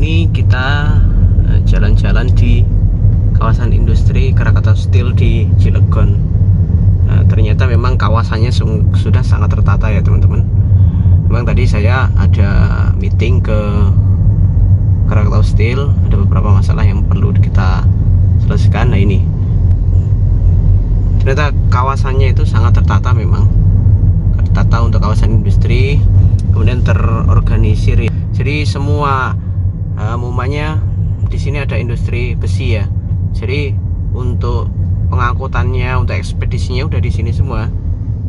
ini kita jalan-jalan di kawasan industri Krakatau Steel di Cilegon. Ternyata memang kawasannya sudah sangat tertata ya teman-teman. Memang tadi saya ada meeting ke Krakatau Steel, ada beberapa masalah yang perlu kita selesaikan. Nah ini, ternyata kawasannya itu sangat tertata, memang tertata untuk kawasan industri, kemudian terorganisir. Jadi semua umumnya di sini ada industri besi ya. Jadi untuk pengangkutannya, untuk ekspedisinya udah di sini semua.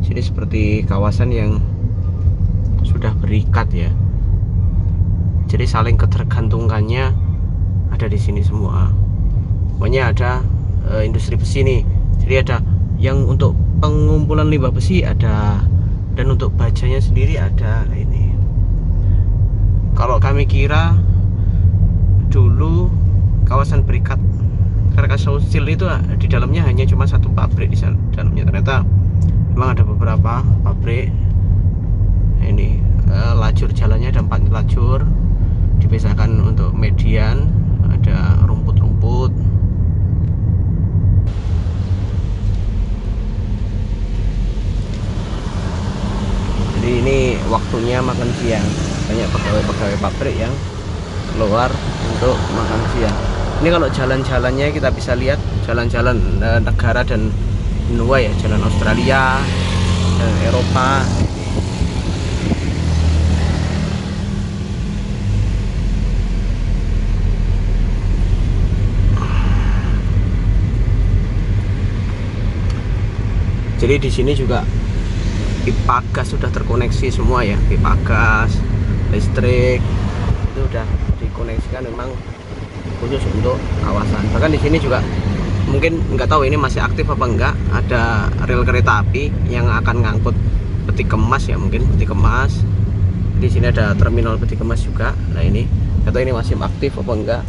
Jadi seperti kawasan yang sudah berikat ya. Jadi saling ketergantungannya ada di sini semua. Pokoknya ada industri besi nih. Jadi ada yang untuk pengumpulan limbah besi ada, dan untuk bajanya sendiri ada. Nah ini. Kalau kami kira dulu kawasan berikat Krakatau Steel itu di dalamnya hanya cuma satu pabrik di dalamnya. Ternyata memang ada beberapa pabrik. Ini lajur jalannya ada 4 lajur, dipisahkan untuk median, ada rumput-rumput. Jadi ini waktunya makan siang, banyak pegawai-pegawai pabrik yang keluar untuk makan siang. Ini kalau jalan-jalannya kita bisa lihat jalan-jalan negara dan benua ya, jalan Australia dan Eropa. Jadi di sini juga pipa gas sudah terkoneksi semua ya, pipa gas, listrik itu sudah dikoneksikan memang khusus untuk kawasan. Bahkan di sini juga mungkin nggak tahu ini masih aktif apa enggak, ada rel kereta api yang akan ngangkut peti kemas ya, mungkin peti kemas. Di sini ada terminal peti kemas juga. Nah ini nggak tahu ini masih aktif apa enggak.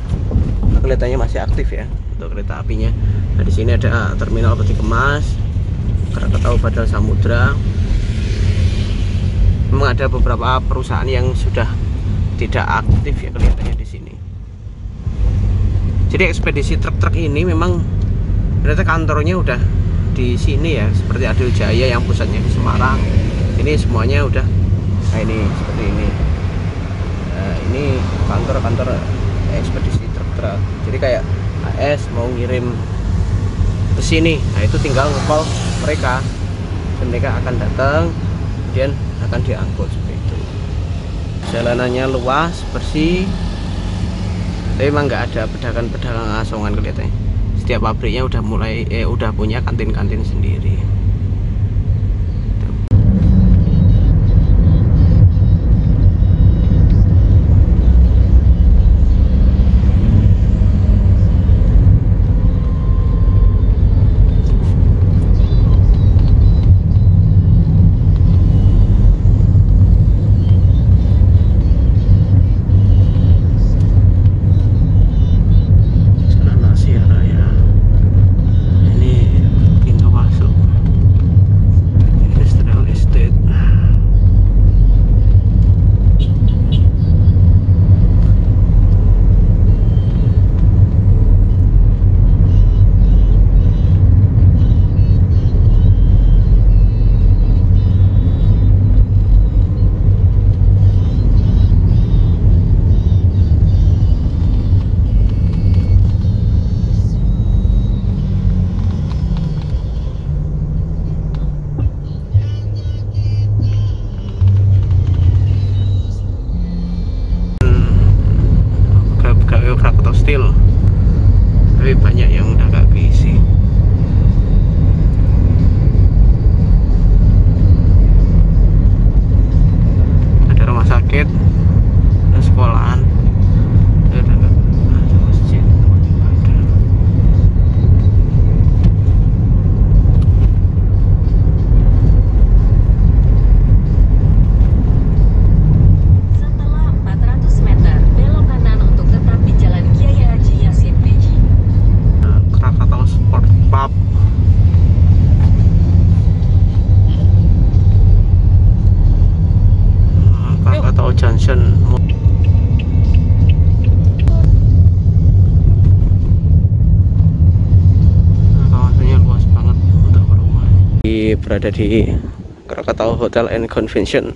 Kelihatannya masih aktif ya untuk kereta apinya. Nah di sini ada terminal peti kemas Krakatau Badal Samudra. Memang ada beberapa perusahaan yang sudah tidak aktif ya kelihatannya di sini. Jadi ekspedisi truk-truk ini memang ternyata kantornya udah di sini ya, seperti Adil Jaya yang pusatnya di Semarang. Ini semuanya udah, nah ini seperti ini. Ini kantor-kantor ekspedisi truk-truk. Jadi kayak AS mau ngirim ke sini, nah itu tinggal ngepol mereka, dan mereka akan datang, kemudian akan diangkut seperti itu. Jalanannya luas, bersih, tapi memang nggak ada pedagang-pedagang asongan kelihatannya. Setiap pabriknya udah punya kantin-kantin sendiri. Krakatau Steel, tapi banyak yang udah gak keisi. Ada rumah sakit, ada sekolahan, ada masjid, ada. Setelah 400 meter, belok kanan untuk tetap di Jalan Kiai Haji Yasin Beji. Krakatau Sport Pub. Krakatau Junction. berada di Krakatau Hotel and Convention.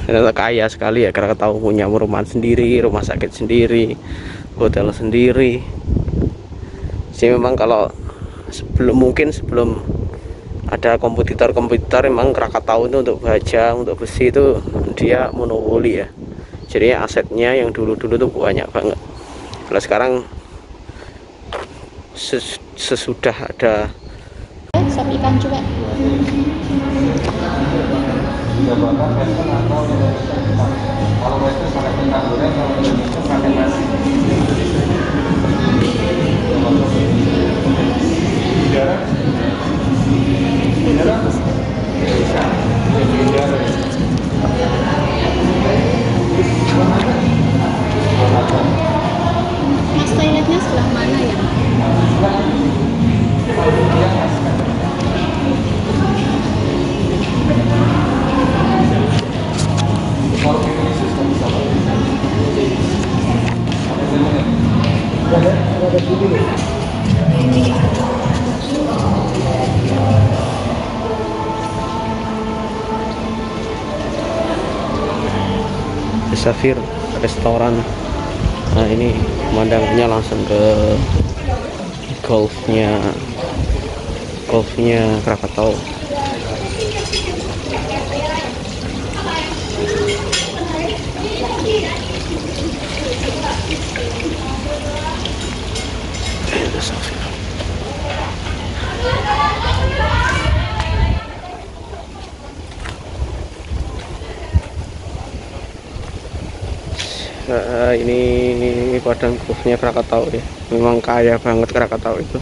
Ternyata kaya sekali ya Krakatau, punya perumahan sendiri, rumah sakit sendiri, hotel sendiri. Jadi memang kalau sebelum ada kompetitor memang Krakatau itu untuk baja, untuk besi itu dia monopoli ya. Jadi asetnya yang dulu-dulu tuh banyak banget. Kalau sekarang sesudah ada sop ikan cuek. Kalau Western pakai ikan goreng, kalau Indonesia pakai nasi. Bidara bisa. Bidara. Mas, toiletnya sebelah mana ya? Kalau Indonesia nggak bisa Safir restoran. Nah ini pemandangannya langsung ke golfnya Krakatau. Ini padang golfnya Krakatau ya, memang kaya banget Krakatau itu.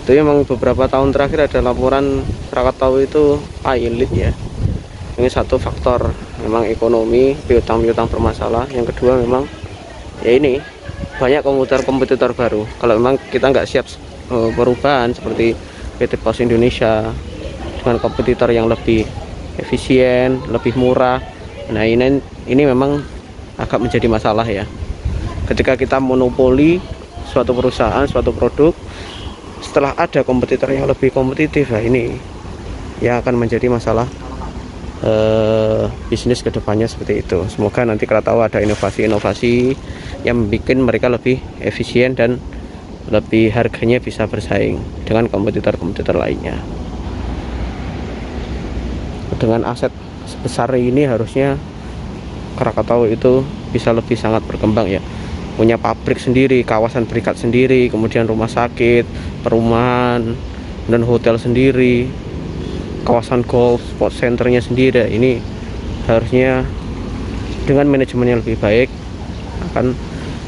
Tapi memang beberapa tahun terakhir ada laporan Krakatau itu pailit ya. Ini satu faktor, memang ekonomi, piutang bermasalah. Yang kedua memang ya ini banyak kompetitor baru. Kalau memang kita nggak siap perubahan seperti PT Pos Indonesia dengan kompetitor yang lebih efisien, lebih murah. Nah ini memang agak menjadi masalah ya. Ketika kita monopoli suatu perusahaan, suatu produk, setelah ada kompetitor yang lebih kompetitif, nah ini yang akan menjadi masalah bisnis kedepannya seperti itu. Semoga nanti Krakatau ada inovasi-inovasi yang bikin mereka lebih efisien dan lebih harganya bisa bersaing dengan kompetitor-kompetitor lainnya. Dengan aset sebesar ini harusnya Krakatau itu bisa lebih sangat berkembang ya, punya pabrik sendiri, kawasan berikat sendiri, kemudian rumah sakit, perumahan, dan hotel sendiri, kawasan golf, sport centernya sendiri. Ini harusnya dengan manajemen yang lebih baik akan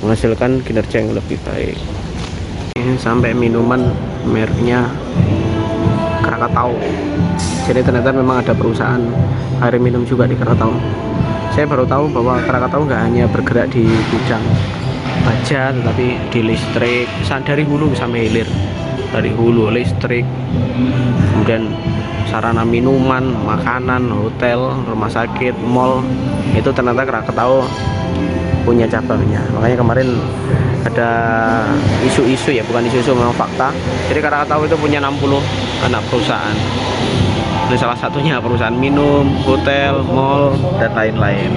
menghasilkan kinerja yang lebih baik. Ini sampai minuman mereknya Krakatau. Jadi ternyata memang ada perusahaan air minum juga di Krakatau. Saya baru tahu bahwa Krakatau nggak hanya bergerak di bidang baja, tetapi di listrik, dari hulu sampai hilir. Dari hulu listrik, kemudian sarana minuman, makanan, hotel, rumah sakit, mall, itu ternyata Krakatau punya cabangnya. Makanya kemarin ada isu-isu ya, bukan isu-isu, memang fakta. Jadi Krakatau itu punya 60 anak perusahaan. Ini salah satunya perusahaan minum, hotel, mall, dan lain-lain.